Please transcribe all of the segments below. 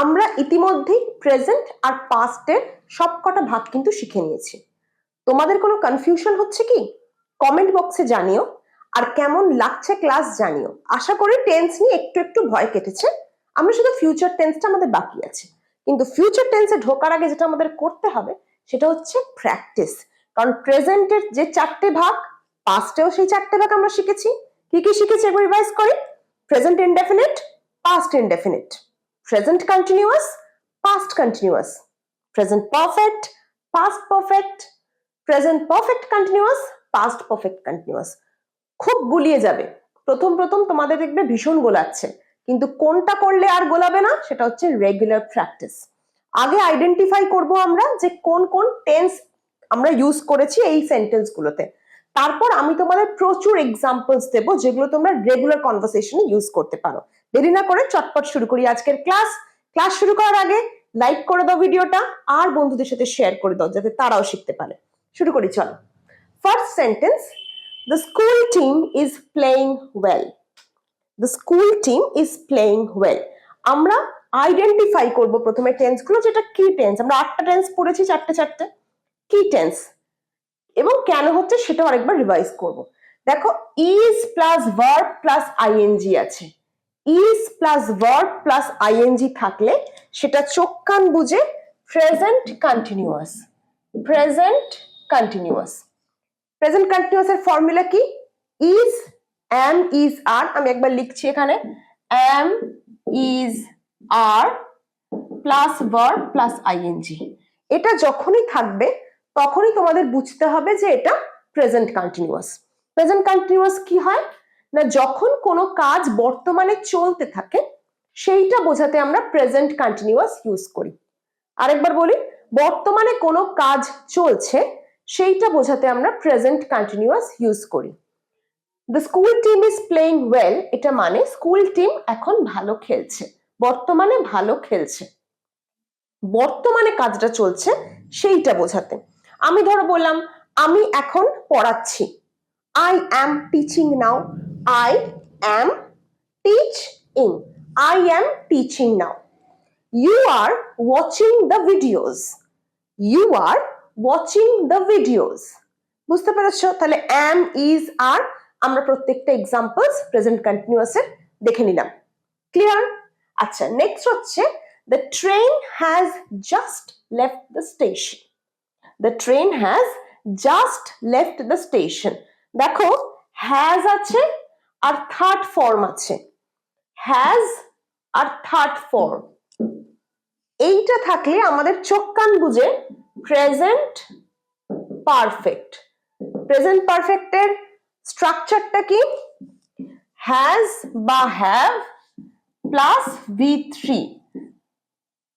আমরা ইতিমধ্যেই প্রেজেন্ট আর পাস্টের সবকটা ভাগ কিন্তু শিখে নিয়েছি। তোমাদের কোনো কনফিউশন হচ্ছে কি? কমেন্ট বক্সে জানিও। আর কেমন লাগছে ক্লাস জানিও। আশা করি টেন্স নিয়ে একটু একটু ভয় কেটেছে। আমরা শুধু ফিউচার টেন্সটা আমাদের বাকি আছে, কিন্তু ফিউচার টেন্সে ঢোকার আগে যেটা আমাদের করতে হবে সেটা হচ্ছে প্র্যাকটিস। কারণ প্রেজেন্টের যে চারটে ভাগ, পাস্টেও সেই চারটে ভাগ আমরা শিখেছি। কি কি শিখেছি একবার রিভাইজ করি। Present indefinite, past indefinite, present continuous, past continuous, present perfect, past perfect, present perfect continuous, past perfect continuous. খুব গুলিয়ে যাবে। প্রথম প্রথম তোমাদের দেখবে ভীষণ গোলাচ্ছে, কিন্তু কোনটা করলে আর গোলাবে না সেটা হচ্ছে রেগুলার প্র্যাকটিস। আগে আইডেন্টিফাই করব আমরা যে কোন কোন টেন্স আমরা ইউজ করেছি এই সেন্টেন্স গুলোতে। তারপর আমি তোমাদের প্রচুর এক্সাম্পলস দেবো যেগুলো তোমরা রেগুলার কনভারসেশনে ইউজ করতে পারো। দেরি না করে চটপট শুরু করি আজকের ক্লাস। ক্লাস শুরু করার আগে লাইক করে দাও ভিডিওটা, আর বন্ধুদের সাথে শেয়ার করে দাও যাতে তারাও শিখতে পারে। শুরু করি চলো। First sentence, the school team is playing well. The school team is playing well. আমরা আইডেন্টিফাই করব প্রথমে টেন্স গুলো, যেটা কি টেন্স। আমরা 8টা টেন্স পড়েছি, চারটে চারটে কি টেন্স এবং কেন হচ্ছে সেটাও আরেকবার রিভাইজ করব। দেখো, is plus verb plus ING আছে। is plus verb plus ING থাকলে সেটা চোখ কান বুঝে present continuous. Present continuous. Present continuous এর ফর্মুলা কি? Is, am, is, are। আমি একবার লিখছি এখানে, am, is, are plus verb plus ING. এটা যখনই থাকবে তখনই তোমাদের বুঝতে হবে যে এটা প্রেজেন্ট কন্টিনিউয়াস। প্রেজেন্ট কন্টিনিউয়াস কি হয় না, যখন কোনো কাজ বর্তমানে চলতে থাকে সেইটা বোঝাতে আমরা প্রেজেন্ট কন্টিনিউয়াস ইউজ করি। আরেকবার বলি, বর্তমানে কোনো কাজ চলছে সেইটা বোঝাতে আমরা প্রেজেন্ট কন্টিনিউয়াস ইউজ করি। The school team is playing well, এটা মানে স্কুল টিম এখন ভালো খেলছে, বর্তমানে ভালো খেলছে, বর্তমানে কাজটা চলছে সেইটা বোঝাতে। আমি ধরো বললাম আমি এখন পড়াচ্ছি, I am teaching now. I am teaching, I am teaching now. You are watching the videos, you are watching the videos. বুঝতে পেরেছো? তাহলে অ্যাম, ইজ, আর আমরা প্রত্যেকটা এক্সাম্পলস প্রেজেন্ট কন্টিনিউয়াসের দেখে নিলাম। ক্লিয়ার? আচ্ছা, নেক্সট হচ্ছে the train has just left the station. The train has just left the station. দেখো, has আছে আর থার্ড ফর্ম আছে। has আর থার্ড ফর্ম, এইটা থাকলে আমাদের চোখ কান বুঝে প্রেজেন্ট পারফেক্ট। প্রেজেন্ট পারফেক্টের স্ট্রাকচারটা কি? হ্যাজ বা হ্যাভ প্লাস V3,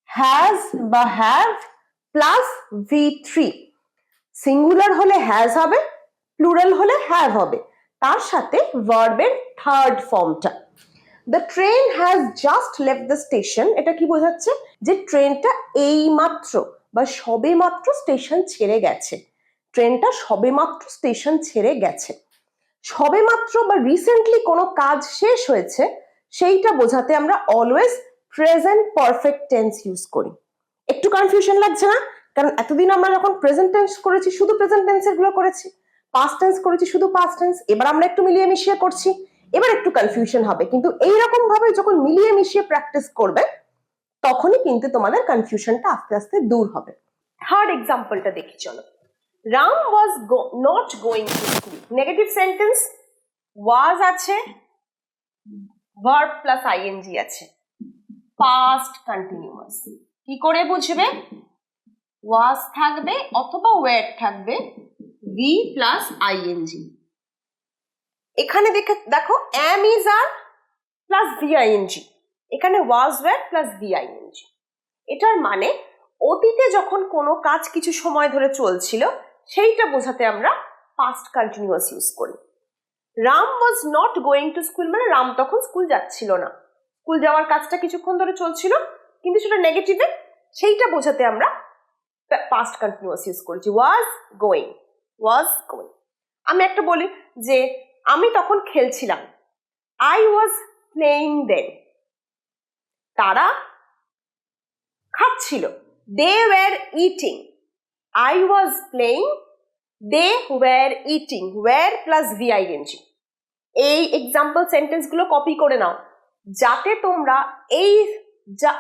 হ্যাজ বা হ্যাভ প্লাস V3। সিঙ্গুলার হলে হ্যাজ হবে, প্লুরাল হলে হ্যাভ হবে, তার সাথে ভার্বের থার্ড ফর্মটা। The train has just left the station, এটা কি বোঝাচ্ছে? যে ট্রেনটা এই মাত্র বা সবে মাত্র স্টেশন ছেড়ে গেছে। ট্রেনটা সবে মাত্র স্টেশন ছেড়ে গেছে। সবে মাত্র বা রিসেন্টলি কোনো কাজ শেষ হয়েছে সেইটা বোঝাতে আমরা always present perfect tense use করি। একটু কনফিউশন লাগছে না? কারণ এতদিন আমরা যখন প্রেজেন্ট টেন্স করেছি শুধু প্রেজেন্ট টেন্সের গুলো করেছি, পাস্ট টেন্স করেছি শুধু পাস্ট টেন্স, এবার আমরা একটু মিলিয়ে মিশিয়ে করছি, এবার একটু কনফিউশন হবে। কিন্তু এইরকম ভাবে যখন মিলিয়ে মিশিয়ে প্র্যাকটিস করবে তখনই কিন্তু তোমাদের কনফিউশনটা আস্তে আস্তে দূর হবে। থার্ড এক্সাম্পলটা দেখি চলো। Ram was not going to school. Negative sentence, was আছে, ভার্ব প্লাস আইএনজি আছে, পাস্ট কন্টিনিউয়াস। কি করে বুঝবে? ওয়াজ থাকবে অথবা ওয়ার থাকবে, ভি প্লাস আইএনজি। এখানে দেখো am, is, are plus V ING, এখানে ওয়াজ, ওয়ার প্লাস ভিআইএনজি। এটার মানে অতীতে যখন কোনো কাজ কিছু সময় ধরে চলছিল সেইটা বোঝাতে আমরা পাস্ট কন্টিনিউয়াস ইউজ করি। Ram was not going to school মানে রাম তখন স্কুল যাচ্ছিল না, স্কুল যাওয়ার কাজটা কিছুক্ষণ ধরে চলছিল কিন্তু সেটা নেগেটিভে, সেইটা বোঝাতে আমরা পাস্ট কন্টিনিউয়াস ইউজ করেছি, ওয়াজ গোয়িং, ওয়াজ গোয়িং। আমি একটা বলি যে আমি তখন খেলছিলাম, আই ওয়াজ প্লেইং দেন। তারা খাচ্ছিল। They were eating, I was playing, they were eating, were plus VING. এই এক্সাম্পল সেন্টেন্স গুলো কপি করে নাও, যাতে তোমরা এই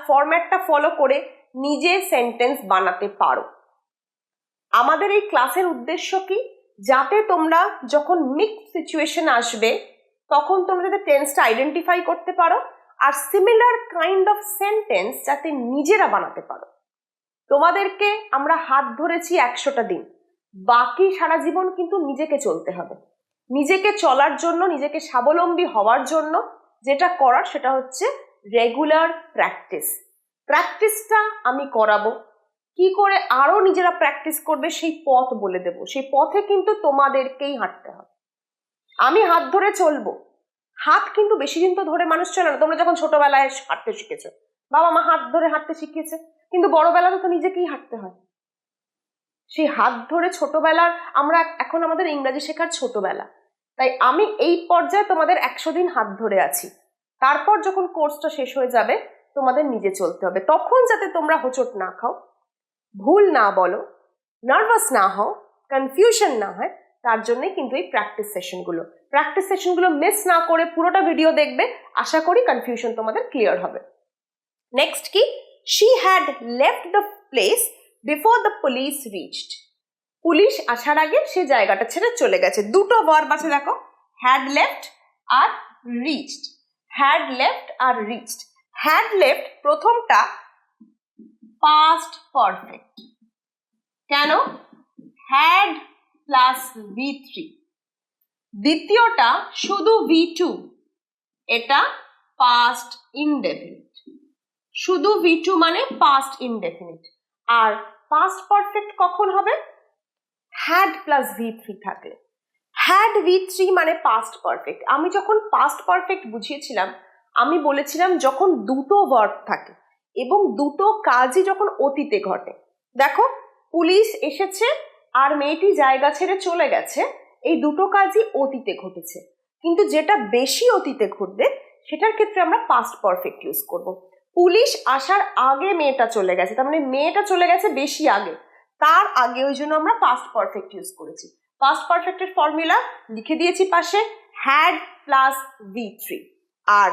ফরম্যাটটা ফলো করে নিজে সেন্টেন্স বানাতে পারো। আমাদের এই ক্লাসের উদ্দেশ্য কি, যাতে তোমরা যখন মিক্সড সিচুয়েশন আসবে তখন তোমরা যাতে টেন্সটা আইডেন্টিফাই করতে পারো are similar kind of sentence যাতে নিজেরা বানাতে পারো। তোমাদেরকে আমরা হাত ধরেছি 100টা দিন, বাকি সারা জীবন কিন্তু নিজেকে চলতে হবে। নিজেকে চলার জন্য, নিজেকে স্বাবলম্বী হওয়ার জন্য যেটা করার সেটা হচ্ছে রেগুলার প্র্যাকটিস। প্র্যাকটিসটা আমি করাবো, কি করে আরো নিজেরা প্র্যাকটিস করবে সেই পথ বলে দেব। সেই পথে কিন্তু তোমাদেরকেই হাঁটতে হবে। আমি হাত ধরে চলবো, হাত কিন্তু বেশি দিন তো ধরে মানুষ চলে না। তোমরা যখন ছোটবেলায় হাঁটতে শিখেছো, বাবা মা হাত ধরে হাঁটতে শিখিয়েছে, কিন্তু বড়বেলাতে তো নিজেকেই হাঁটতে হয়। সেই হাত ধরে ছোটবেলার, আমরা এখন আমাদের ইংরাজি শেখার ছোটবেলা, তাই আমি এই পর্যায়ে তোমাদের 100 দিন হাত ধরে আছি। তারপর যখন কোর্সটা শেষ হয়ে যাবে তোমাদের নিজে চলতে হবে। তখন যাতে তোমরা হোঁচট না খাও, ভুল না বলো, নার্ভাস না হও, কনফিউশন না হয়, তার জন্যই কিন্তু এই প্র্যাকটিস সেশনগুলো মিস না করে পুরোটা ভিডিও দেখবে। আশা করি কনফিউশন তোমাদের ক্লিয়ার হবে। নেক্সট কি, she had left the place before the police reached. Police আসার আগে সে জায়গাটা ছেড়ে চলে গেছে। দুটো ভার্ব আছে দেখো, হ্যাড লেফট আর রিচড। হ্যাড লেফট আর রিচড। হ্যাড লেফট প্রথমটা পাস্ট পারফেক্ট। কেন? Had plus V3। দ্বিতীয়টা শুধু V2, এটা পাস্ট ইনডেফিনিট। শুধু V2 মানে পাস্ট ইনডেফিনিট। আর পাস্ট পারফেক্ট কখন হবে? হ্যাড প্লাস V3 থাকলে। হ্যাড V3 মানে পাস্ট পারফেক্ট। আমি যখন পাস্ট পারফেক্ট বুঝিয়েছিলাম, আমি বলেছিলাম যখন দুটো ভার্ব থাকে এবং দুটো কাজই যখন অতীতে ঘটে। দেখো, পুলিশ এসেছে আর মেয়েটি জায়গা ছেড়ে চলে গেছে, এই দুটো কাজই অতীতে ঘটেছে। কিন্তু যেটা বেশি অতীতে ঘটবে সেটার ক্ষেত্রে আমরা পাস্ট পারফেক্ট ইউজ করব। পুলিশ আসার আগে মেয়েটা চলে গেছে, তার মানে মেয়েটা চলে গেছে বেশি আগে, তার আগে, ওই জন্য আমরা পাস্ট পারফেক্ট ইউজ করেছি। পাস্ট পারফেক্টের ফর্মুলা লিখে দিয়েছি পাশে, হ্যাড প্লাস V3। আর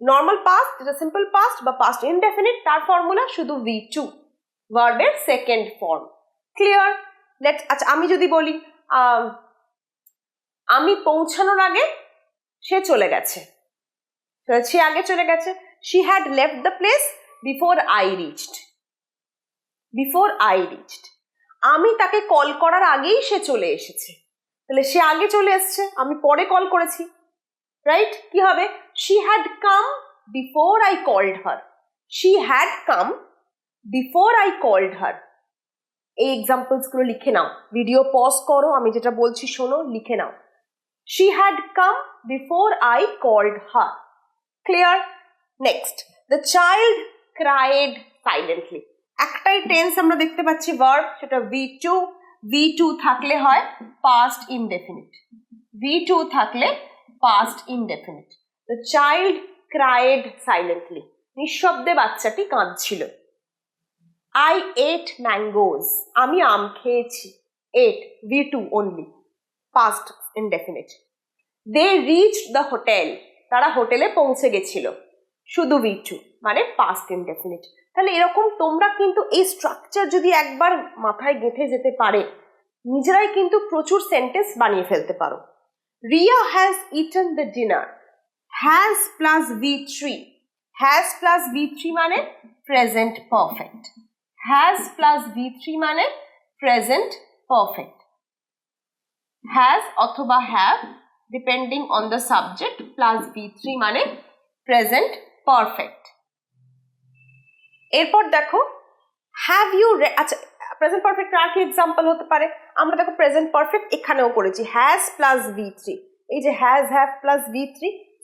নর্মাল পাস্ট, যেটা সিম্পল পাস্ট বা পাস্ট ইনডেফিনিট, তার ফর্মুলা শুধু V2, ভার্বের সেকেন্ড ফর্ম। ক্লিয়ার? আচ্ছা, আমি যদি বলি আমি পৌঁছানোর আগে সে চলে গেছে, সে আগে চলে গেছে। she had left the place before I reached. before I reached, আমি তাকে কল করার আগেই সে চলে এসেছে, তাহলে সে আগে চলে এসেছে, আমি পরে কল করেছি, রাইট? কি হবে? she had come before I called her. she had come before I called her. এই এক্সাম্পলস গুলো লিখে নাও, ভিডিও পজ করো, আমি যেটা বলছি শোনো, লিখে নাও। she had come before I called her. Clear? Next, the child cried silently. একটাই টেন্স আমরা দেখতে পাচ্ছি ভার্ব, সেটা V2। V2 থাকলে হয় past indefinite। V2 থাকলে past indefinite। The child cried silently. নিঃশব্দে বাচ্চাটি কাঁদছিল। I ate mangoes. আমি আম খেয়েছি। ate, V2 only, past indefinite. They reached the hotel. তারা হোটেলে পৌঁছে গেছিল, শুধু V2 মানে পাস্ট ইনডেফিনিট। তাহলে এরকম তোমরা কিন্তু এই স্ট্রাকচার যদি একবার মাথায় গেঁথে যেতে পারে, নিজেরাই কিন্তু প্রচুর সেন্টেন্স বানিয়ে ফেলতে পারো। Riya has eaten the dinner. Has plus V3। Has plus V3 মানে present perfect. Has plus V3 মানে প্রেজেন্ট পারফেক্ট। হ্যাজ অথবা have depending on the subject, plus V3 মানে প্রেজেন্ট পারফেক্ট। এরপর দেখো, হ্যাভ ইউ, আচ্ছা, প্রেজেন্ট পারফেক্ট আর কি example হতে পারে? আমরা দেখো প্রেজেন্ট পারফেক্ট এখানেও করেছি, হ্যাজ প্লাস V3। এই যে has, have plus V3,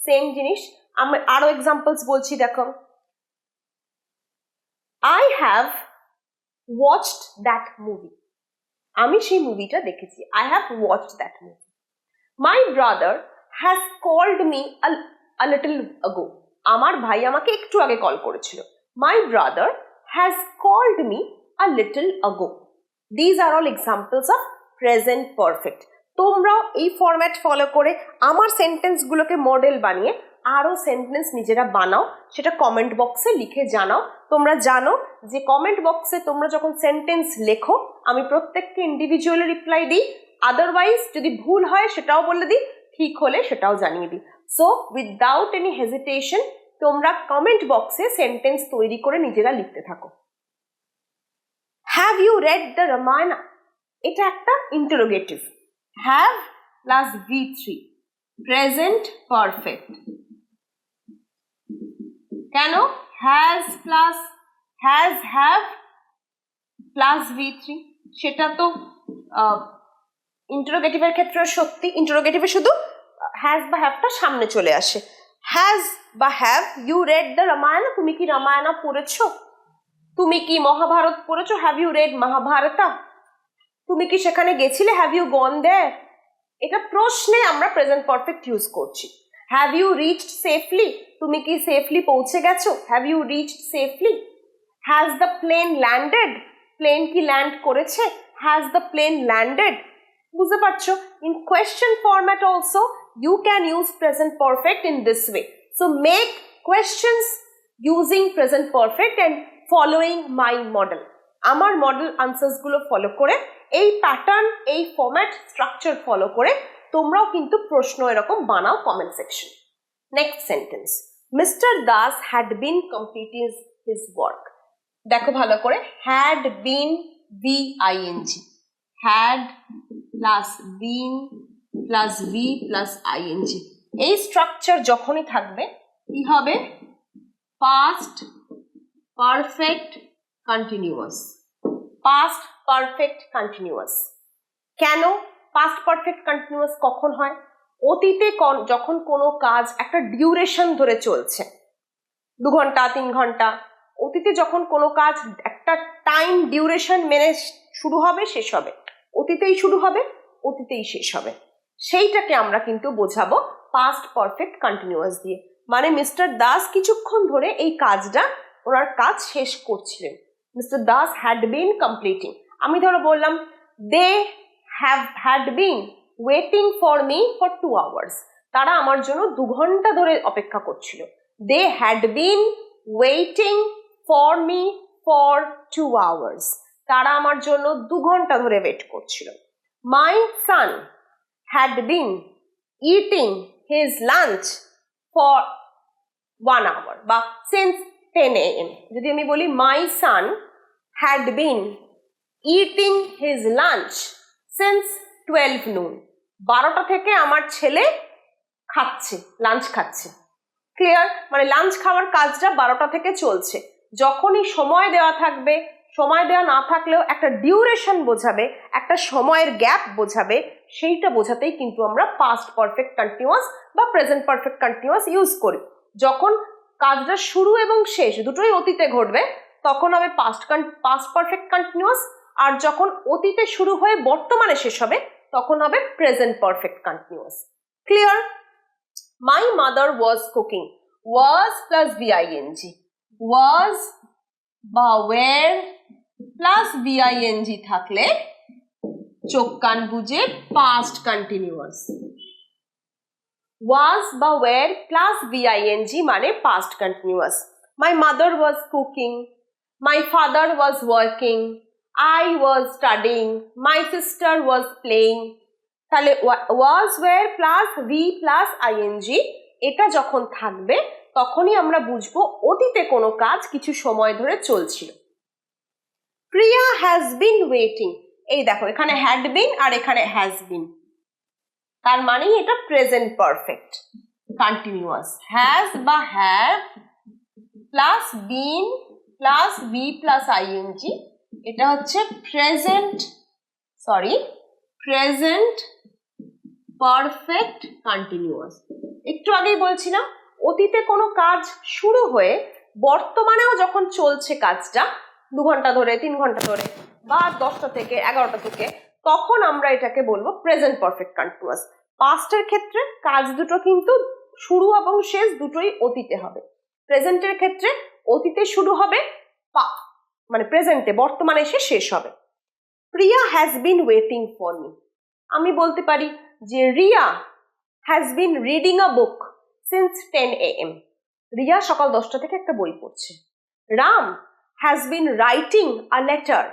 same জিনিস। আমি আরো এক্সাম্পলস বলছি, দেখো, I have watched that movie. আমি সেই মুভিটা দেখেছি। I have watched that movie. My brother has called me a little ago. আমার ভাই আমাকে একটু আগে কল করেছিল। My brother has called me a little ago. These are all examples of present perfect. তোমরাও এই ফরম্যাট ফলো করে আমার সেন্টেন্সগুলোকে মডেল বানিয়ে আরও সেন্টেন্স নিজেরা বানাও, সেটা কমেন্ট বক্সে লিখে জানাও। তোমরা জানো যে কমেন্ট বক্সে তোমরা যখন সেন্টেন্স লেখো আমি প্রত্যেককে ইন্ডিভিজুয়ালি রিপ্লাই দিই, আদারওয়াইজ যদি ভুল হয় সেটাও বলে দিই, ঠিক হলে সেটাও জানিয়ে দিই। সো উইদাউট এনি হেজিটেশন তোমরা কমেন্ট বক্সে সেন্টেন্স তৈরি করে নিজেরা লিখতে থাকো। Have you read the Ramayana? এটা একটা interrogative. Have plus V3 present perfect. কেন? Has plus have plus V3, সেটা তো ইন্টারোগেটিভের ক্ষেত্রে সত্যি। ইন্টারোগেটিভে শুধু হ্যাজ বা হ্যাভটা সামনে চলে আসে। হ্যাজ বা have you read the Ramayana? তুমি কি রামায়ণা পড়েছো? তুমি কি মহাভারত পড়েছো? Have you read Mahabharata? তুমি কি সেখানে গেছিলে? Have you gone there? এটা প্রশ্নে আমরা প্রেজেন্ট পারফেক্ট ইউজ করছি। Have you reached safely? তুমি কি সেফলি পৌঁছে গেছো? Have you reached safely? Has the plane landed? Plane কি ল্যান্ড করেছে? Has the plane landed? বুঝতে পারছো? In question format also you can use present perfect in this way. So make questions using present perfect and following my model. আমার model answers গুলো follow করে, এই pattern, এই format structure follow করে তোমরাও কিন্তু প্রশ্ন এরকম বানাও comment section. Next sentence, mister Das had been completing his work. দেখো ভালো করে, had been VING, had plus been plus V plus ING, এই স্ট্রাকচার যখনই থাকবে কি হবে? Past perfect continuous. Past perfect continuous. কেন পাস্ট পারফেক্ট কন্টিনিউয়াস কখন হয়? অতীতে যখন কোনো কাজ একটা ডিউরেশন ধরে চলছে, 2 ঘন্টা 3 ঘন্টা, অতীতে যখন কোনো কাজ একটা টাইম ডিউরেশন মেনে শুরু হবে শেষ হবে, অতীতেই শুরু হবে অতীতেই শেষ হবে, সেইটাকে আমরা কিন্তু বোঝাবো পাস্ট পারফেক্ট কন্টিনিউয়াস দিয়ে। মানে মিস্টার দাস কিছুক্ষণ ধরে এই কাজটা, ওনার কাজ শেষ করছিলেন। Mister Das had been completing. আমি ধরো বললাম they had been waiting for me for 2 hours, তারা আমার জন্য 2 ঘন্টা ধরে অপেক্ষা করছিল। They had been waiting for me for 2 hours, তারা আমার জন্য 2 ঘন্টা ধরে ওয়েট করছিল। মাই সান had been eating his lunch for 1 hour বা since 10 AM। যদি আমি বলি my son had been eating his lunch since 12 noon, 12টা থেকে আমার ছেলে খাচ্ছে, লাঞ্চ খাচ্ছে। ক্লিয়ার? মানে লাঞ্চ খাওয়ার কাজটা 12টা থেকে চলছে। যখনই সময় দেওয়া থাকবে, সময় দেওয়া না থাকলেও একটা ডিউরেশন বোঝাবে, একটা সময়ের গ্যাপ বোঝাবে, সেইটা বোঝাতেই কিন্তু আমরা পাস্ট পারফেক্ট কন্টিনিউয়াস বা প্রেজেন্ট পারফেক্ট কন্টিনিউয়াস ইউজ করি। যখন কাজটা শুরু এবং শেষ দুটোই অতীতে ঘটবে তখন হবে পাস্ট পারফেক্ট কন্টিনিউয়াস, আর যখন অতীতে শুরু হয়ে বর্তমানে শেষ হবে তখন হবে present perfect continuous. Clear? My mother was cooking, was plus VING, ওয়াজ বা ওয়ার প্লাস VING থাকলে চোখ কান বুঝে পাস্ট কন্টিনিউয়াস। ওয়াজ বা ওয়ার প্লাস VING মানে past continuous. My mother was cooking, my father was working, I was studying, my sister was playing. তাহলে was were plus V plus ING এটা যখন থাকবে তখনই আমরা বুঝবো অতীতে কোনো কাজ কিছু সময় ধরে চলছিল। প্রিয়া হ্যাজ বিন ওয়েটিং, এই দেখো এখানে হ্যাড বিন আর এখানে হ্যাজ বিন, তার মানে এটা প্রেজেন্ট পারফেক্ট কন্টিনিউয়াস। হ্যাজ বা have plus been plus V plus ING, এটা হচ্ছে প্রেজেন্ট পারফেক্ট কন্টিনিউয়াস। একটু আগেই বলছিলাম অতীতে কোনো কাজ শুরু হয়ে বর্তমানেও যখন চলছে কাজটা 2 ঘন্টা ধরে 3 ঘন্টা ধরে বা 10টা থেকে 11টা থেকে, তখন আমরা এটাকে বলবো প্রেজেন্ট পারফেক্ট কন্টিনিউয়াস। পাস্টের ক্ষেত্রে কাজ দুটো কিন্তু শুরু এবং শেষ দুটোই অতীতে হবে। প্রেজেন্টের ক্ষেত্রে অতীতে শুরু হবে, মানে প্রেজেন্টে বর্তমানে এসে শেষ হবে। Priya has been waiting for me, আমি বলতে পারি যে Riya has been reading a book since 10 AM, Riya সকাল 10টা থেকে একটা বই পড়ছে। Ram has been writing a letter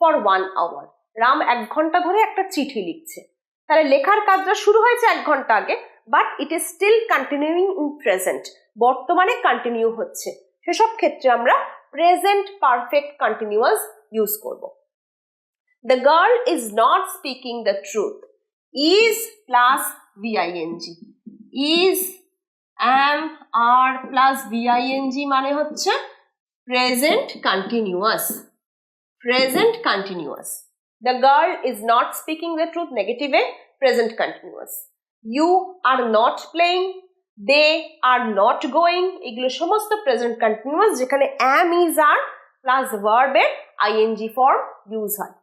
for 1 hour, Ram 1 ঘন্টা ধরে একটা চিঠি লিখছে। তাহলে লেখার কাজটা শুরু হয়েছে 1 ঘন্টা আগে, but it is still continuing in present, বর্তমানে কন্টিনিউ হচ্ছে। সেসব ক্ষেত্রে আমরা প্রেজেন্ট পারফেক্ট কন্টিনিউয়াস ইউজ করব। The girl is not speaking the truth, is plus VING, is am are plus VING মানে হচ্ছে present continuous, present continuous. The girl is not speaking the truth, negative A present continuous. You are not playing, they are not going, এগুলো সমস্ত present continuous যেখানে am is are plus verb এর ing form use হয়।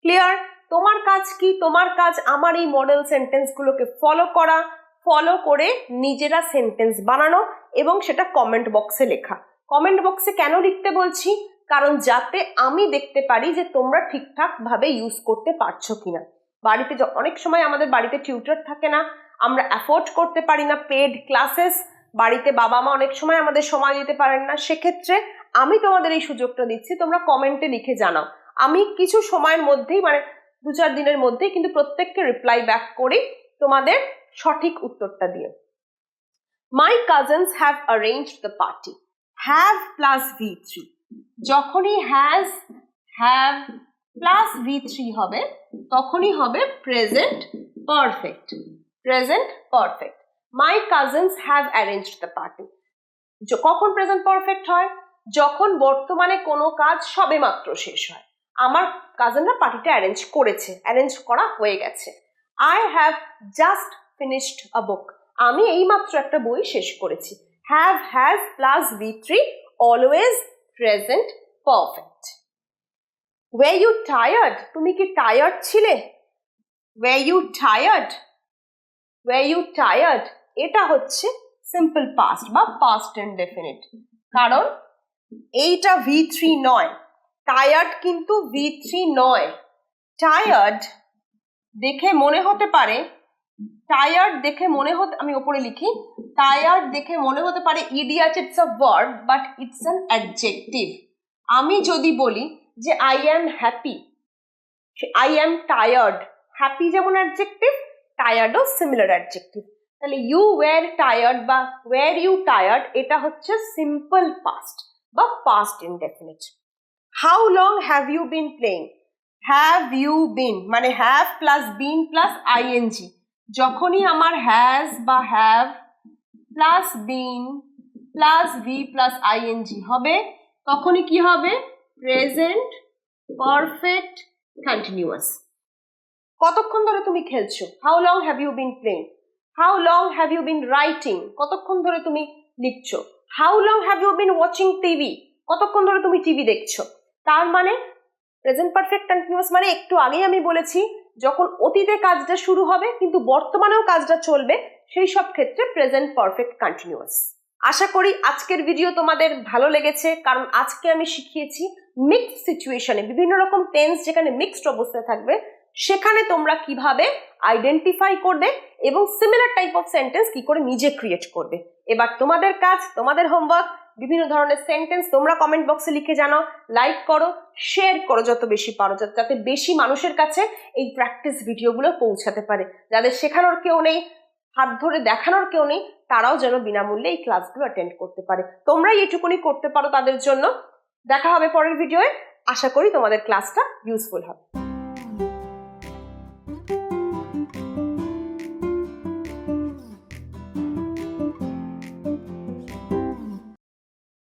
Clear? তোমার কাজ কি? তোমার কাজ আমার এই মডেল সেন্টেন্স গুলোকে ফলো করা, ফলো করে নিজেরা সেন্টেন্স বানানো এবং সেটা কমেন্ট বক্সে লেখা। কমেন্ট বক্সে কেন লিখতে বলছি? কারণ যাতে আমি দেখতে পারি যে তোমরা ঠিকঠাক ভাবে ইউজ করতে পারছো কিনা। বাড়িতে অনেক সময় আমাদের বাড়িতে টিউটর থাকে না, আমরা অ্যাফোর্ড করতে পারি না পেড ক্লাসেস, বাড়িতে বাবা মা অনেক সময় আমাদের সময় দিতে পারেন না, সেক্ষেত্রে আমি তোমাদের এই সুযোগটা দিচ্ছি, তোমরা কমেন্টে লিখে জানাও। আমি কিছু সময়ের মধ্যেই মানে 2-4 দিনের মধ্যেই কিন্তু প্রত্যেককে রিপ্লাই ব্যাক করি তোমাদের সঠিক উত্তরটা দিয়ে। মাই cousins have arranged the party, have plus V3, যখনই হ্যাজ হ্যাভ প্লাস V3 হবে তখনই হবে present perfect, present perfect. My cousins have arranged the party, কখন প্রেজেন্ট পারফেক্ট হয়? যখন বর্তমানে কোনো কাজ সবেমাত্র শেষ হয়। আমার কাজিনরা পার্টিটা অ্যারেঞ্জ করেছে, অ্যারেঞ্জ করা হয়ে গেছে। I have just finished a book, আমি এইমাত্র একটা বই শেষ করেছি। Have has plus V3 always present perfect. Were you tired, তুমি কি টায়ার্ড ছিলে? Were you tired, were you tired এটা হচ্ছে সিম্পল পাস্ট বা পাস্ট ইনডেফিনিট, কারণ এইটা V3 নয়, টায়ার্ড কিন্তু V3 নয়। টায়ার্ড দেখে মনে হতে পারে, টায়ার্ড দেখে মনে হতে, আমি ওপরে লিখি, টায়ার্ড দেখে মনে হতে পারে ইডি আছে, it's a verb but it's an adjective. আমি যদি বলি যে I am happy, I am tired, happy যেমন অ্যাডজেক্টিভ, টায়ার্ডও সিমিলার অ্যাডজেক্টিভ। তাহলে ইউ ওয়্যার টায়ার্ড বা ওয়্যার ইউ টায়ার্ড এটা হচ্ছে সিম্পল পাস্ট বা past indefinite. How long have you been playing, have you been মানে have plus been plus ING, যখনই আমার হ্যাজ বা have plus been plus V plus ING হবে তখনই কি হবে? Present perfect continuous. কতক্ষণ ধরে তুমি খেলছো? How long have you been playing. How long have you been writing, কতক্ষণ ধরে তুমি লিখছো। How long have you been watching TV, কতক্ষণ ধরে তুমি টিভি দেখছো। তার মানে প্রেজেন্ট পারফেক্ট কন্টিনিউয়াস মানে একটু আগেই আমি বলেছি যখন অতীতে কাজটা শুরু হবে কিন্তু বর্তমানেও কাজটা চলবে, সেই সব ক্ষেত্রে প্রেজেন্ট পারফেক্ট কন্টিনিউয়াস। আশা করি আজকের ভিডিও তোমাদের ভালো লেগেছে, কারণ আজকে আমি শিখিয়েছি মিক্সড সিচুয়েশনে বিভিন্ন রকম টেন্স যেখানে মিক্সড অবস্থায় থাকবে সেখানে তোমরা কিভাবে আইডেন্টিফাই করবে এবং সিমিলার টাইপ অফ সেন্টেন্স কি করে নিজে ক্রিয়েট করবে। এবার তোমাদের কাজ, তোমাদের হোমওয়ার্ক, বিভিন্ন ধরনের সেন্টেন্স তোমরা কমেন্ট বক্সে লিখে জানাও, লাইক করো, শেয়ার করো যত বেশি পারো, যাতে বেশি মানুষের কাছে এই প্র্যাকটিস ভিডিওগুলো পৌঁছাতে পারে। যাদের শেখানোর কেউ নেই, হাত ধরে দেখানোর কেউ নেই, তারাও যেন বিনামূল্যে এই ক্লাসগুলো অ্যাটেন্ড করতে পারে। তোমরাই এটুকুনি করতে পারো তাদের জন্য। দেখা হবে পরের ভিডিওয়ে, আশা করি তোমাদের ক্লাসটা ইউজফুল হবে।